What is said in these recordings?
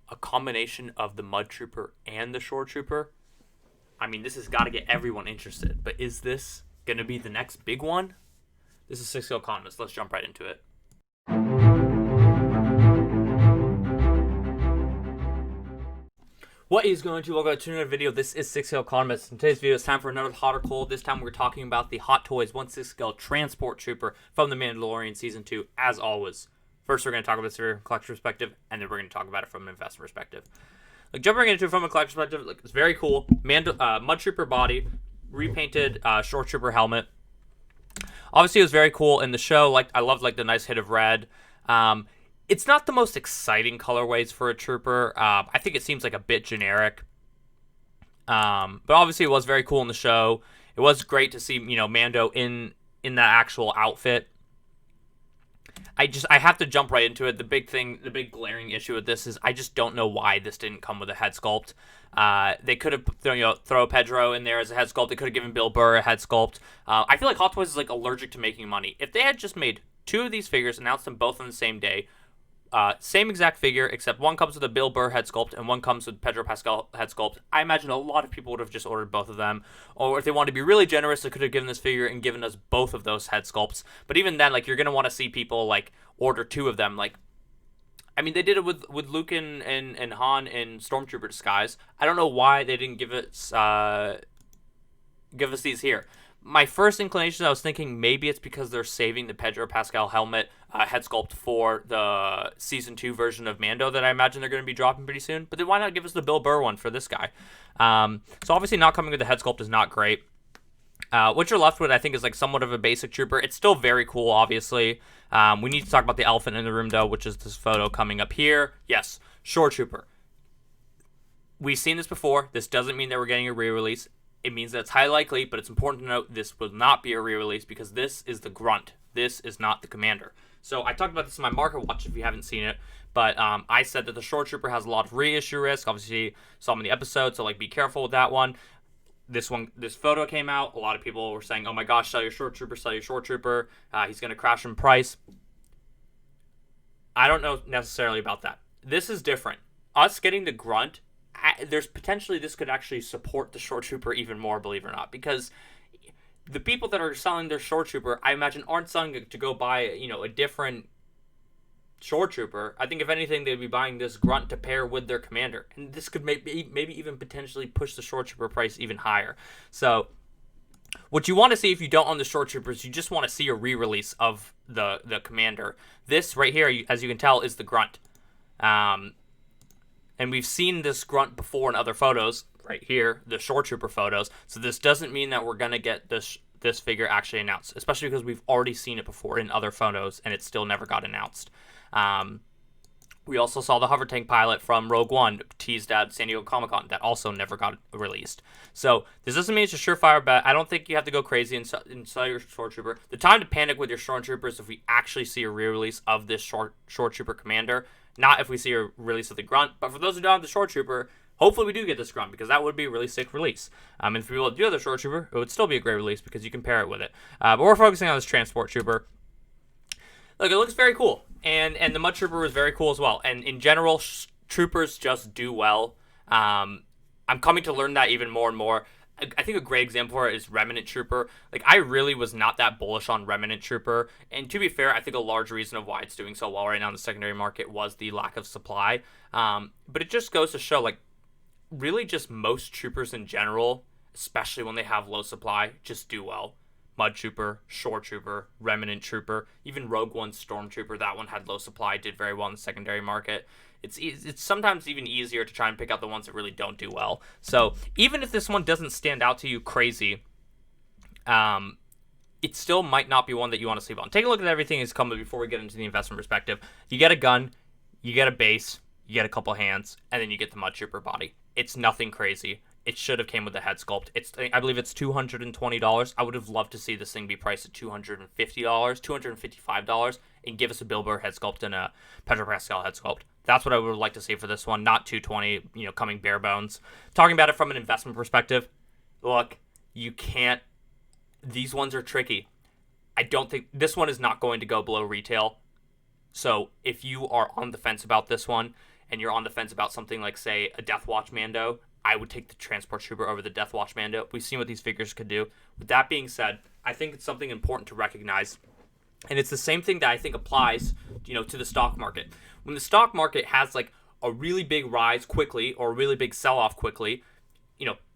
a combination of the Mud Trooper and the Shore Trooper. I mean, this has got to get everyone interested. But is this going to be the next big one? This is 6 Economist. Let's jump right into it. What is going to? Welcome to another video. This is 6 Economist. In today's video, it's time for another hot or cold. This time we're talking about the Hot Toys 1/6 Transport Trooper from the Mandalorian Season 2, as always. First, we're going to talk about this from a collector perspective, and then we're going to talk about it from an investor perspective. Jumping into it from a collector perspective, it's very cool. Mud Trooper body, repainted Shore Trooper helmet. Obviously, it was very cool in the show. I loved the nice hit of red. It's not the most exciting colorways for a trooper. I think it seems like a bit generic. But obviously, it was very cool in the show. It was great to see Mando in that actual outfit. I have to jump right into it. The big glaring issue with this is I just don't know why this didn't come with a head sculpt. They could have throw Pedro in there as a head sculpt. They could have given Bill Burr a head sculpt. I feel like Hot Toys is allergic to making money. If they had just made two of these figures, announced them both on the same day, same exact figure, except one comes with a Bill Burr head sculpt and one comes with Pedro Pascal head sculpt, I imagine a lot of people would have just ordered both of them. Or if they wanted to be really generous, they could have given this figure and given us both of those head sculpts. But even then, you're going to want to see people order two of them. I mean, they did it with Luke and Han in Stormtrooper disguise. I don't know why they didn't give us these here. My first inclination, I was thinking maybe it's because they're saving the Pedro Pascal helmet head sculpt for the Season 2 version of Mando that I imagine they're going to be dropping pretty soon. But then why not give us the Bill Burr one for this guy? So obviously not coming with the head sculpt is not great. What you're left with, I think, is somewhat of a basic trooper. It's still very cool, obviously. We need to talk about the elephant in the room, though, which is this photo coming up here. Yes, Shore Trooper. We've seen this before. This doesn't mean that we're getting a re-release. It means that it's highly likely, but it's important to note this will not be a re-release because this is the Grunt. This is not the Commander. So I talked about this in my market watch if you haven't seen it, but I said that the Shore Trooper has a lot of reissue risk. Obviously, saw him in the episode, so be careful with that one. This photo came out. A lot of people were saying, "Oh my gosh, sell your Shore Trooper, sell your Shore Trooper. He's going to crash in price." I don't know necessarily about that. This is different. Us getting the Grunt, there's potentially this could actually support the Shore Trooper even more, believe it or not, because the people that are selling their Shore Trooper, I imagine, aren't selling it to go buy a different Shore Trooper. I think if anything, they'd be buying this Grunt to pair with their Commander, and this could maybe even potentially push the Shore Trooper price even higher. So what you want to see if you don't own the Shore Troopers, you just want to see a re-release of the Commander. This right here, as you can tell, is the Grunt. And we've seen this Grunt before in other photos, right here, the Shore Trooper photos. So this doesn't mean that we're going to get this figure actually announced, especially because we've already seen it before in other photos, and it still never got announced. We also saw the hover tank pilot from Rogue One teased at San Diego Comic-Con. That also never got released. So this doesn't mean it's a surefire bet. I don't think you have to go crazy and sell your Shore Trooper. The time to panic with your Shore Trooper is if we actually see a re-release of this Shore Trooper Commander. Not if we see a release of the Grunt, but for those who don't have the Shore Trooper, hopefully we do get this Grunt, because that would be a really sick release. And if we will do have the Shore Trooper, it would still be a great release because you can pair it with it. But we're focusing on this Transport Trooper. Look, it looks very cool, and the Mud Trooper was very cool as well. And in general, troopers just do well. I'm coming to learn that even more and more. I think a great example for it is Remnant Trooper. I really was not that bullish on Remnant Trooper. And to be fair, I think a large reason of why it's doing so well right now in the secondary market was the lack of supply. But it just goes to show, really just most troopers in general, especially when they have low supply, just do well. Mud Trooper, Shore Trooper, Remnant Trooper, even Rogue One Stormtrooper, that one had low supply, did very well in the secondary market. It's sometimes even easier to try and pick out the ones that really don't do well. So even if this one doesn't stand out to you crazy, it still might not be one that you want to sleep on. Take a look at everything that's coming before we get into the investment perspective. You get a gun, you get a base, you get a couple hands, and then you get the Mud Trooper body. It's nothing crazy. It should have came with the head sculpt. I believe it's $220. I would have loved to see this thing be priced at $250, $255, and give us a Bill Burr head sculpt and a Pedro Pascal head sculpt. That's what I would like to see for this one, not $220, coming bare bones. Talking about it from an investment perspective, look, you can't. These ones are tricky. I don't think this one is not going to go below retail. So if you are on the fence about this one, and you're on the fence about something like, say, a Death Watch Mando, I would take the Transport Trooper over the Death Watch Mando. We've seen what these figures could do. With that being said, I think it's something important to recognize, and it's the same thing that I think applies, to the stock market. When the stock market has like a really big rise quickly or a really big sell-off quickly,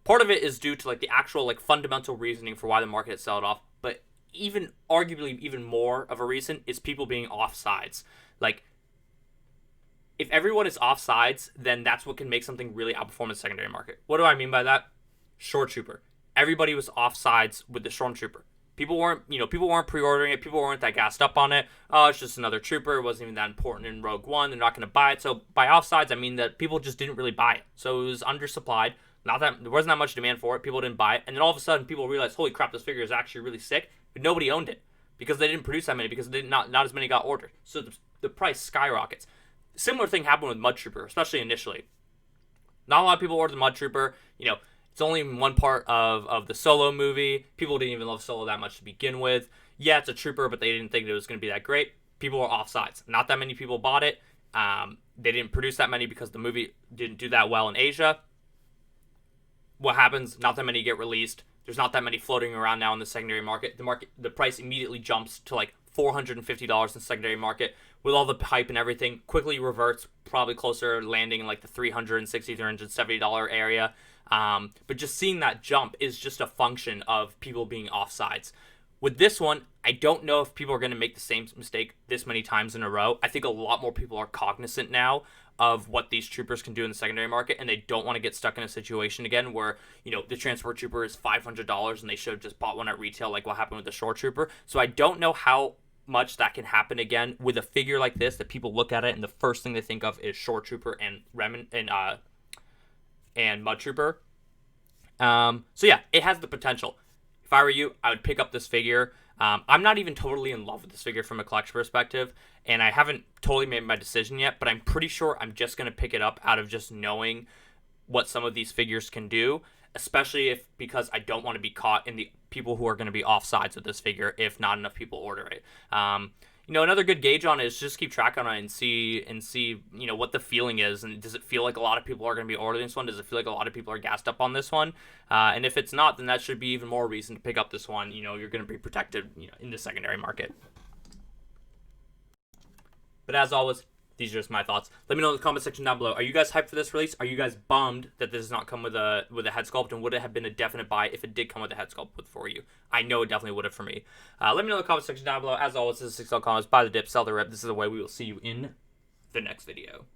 part of it is due to like the actual like fundamental reasoning for why the market is sold off, but even arguably even more of a reason is people being offsides. Like, if everyone is offsides, then that's what can make something really outperform the secondary market. What do I mean by that? Short Trooper. Everybody was offsides with the Short Trooper. People weren't pre-ordering it. People weren't that gassed up on it. Oh, it's just another trooper. It wasn't even that important in Rogue One. They're not going to buy it. So by offsides, I mean that people just didn't really buy it. So it was undersupplied. There wasn't that much demand for it. People didn't buy it. And then all of a sudden, people realized, holy crap, this figure is actually really sick. But nobody owned it because they didn't produce that many, because not as many got ordered. So the price skyrockets. Similar thing happened with Mud Trooper, especially initially. Not a lot of people ordered the Mud Trooper. It's only one part of the Solo movie. People didn't even love Solo that much to begin with. Yeah, it's a trooper, but they didn't think it was going to be that great. People were offsides. Not that many people bought it. They didn't produce that many because the movie didn't do that well in Asia. What happens? Not that many get released. There's not that many floating around now in the secondary market. The price immediately jumps to like $450 in the secondary market with all the hype and everything. Quickly reverts, probably closer, landing in like the $360, $370 area. But just seeing that jump is just a function of people being offsides. With this one, I don't know if people are going to make the same mistake this many times in a row. I think a lot more people are cognizant now of what these troopers can do in the secondary market, and they don't want to get stuck in a situation again where, the Transport Trooper is $500 and they should have just bought one at retail like what happened with the Short Trooper. So I don't know how much that can happen again with a figure like this, that people look at it and the first thing they think of is Short Trooper and Mud Trooper. So yeah, it has the potential. If I were you, I would pick up this figure. I'm not even totally in love with this figure from a collection perspective, and I haven't totally made my decision yet, but I'm pretty sure I'm just going to pick it up out of just knowing what some of these figures can do, especially because I don't want to be caught in the people who are going to be offsides with this figure if not enough people order it. Another good gauge on it is just keep track on it and see, what the feeling is. And does it feel like a lot of people are going to be ordering this one? Does it feel like a lot of people are gassed up on this one? And if it's not, then that should be even more reason to pick up this one. You're going to be protected, in the secondary market. But as always, these are just my thoughts. Let me know in the comment section down below. Are you guys hyped for this release? Are you guys bummed that this does not come with a head sculpt? And would it have been a definite buy if it did come with a head sculpt for you? I know it definitely would have for me. Let me know in the comment section down below. As always, this is 6L Comments. Buy the dip, sell the rip. This is the way we will see you in the next video.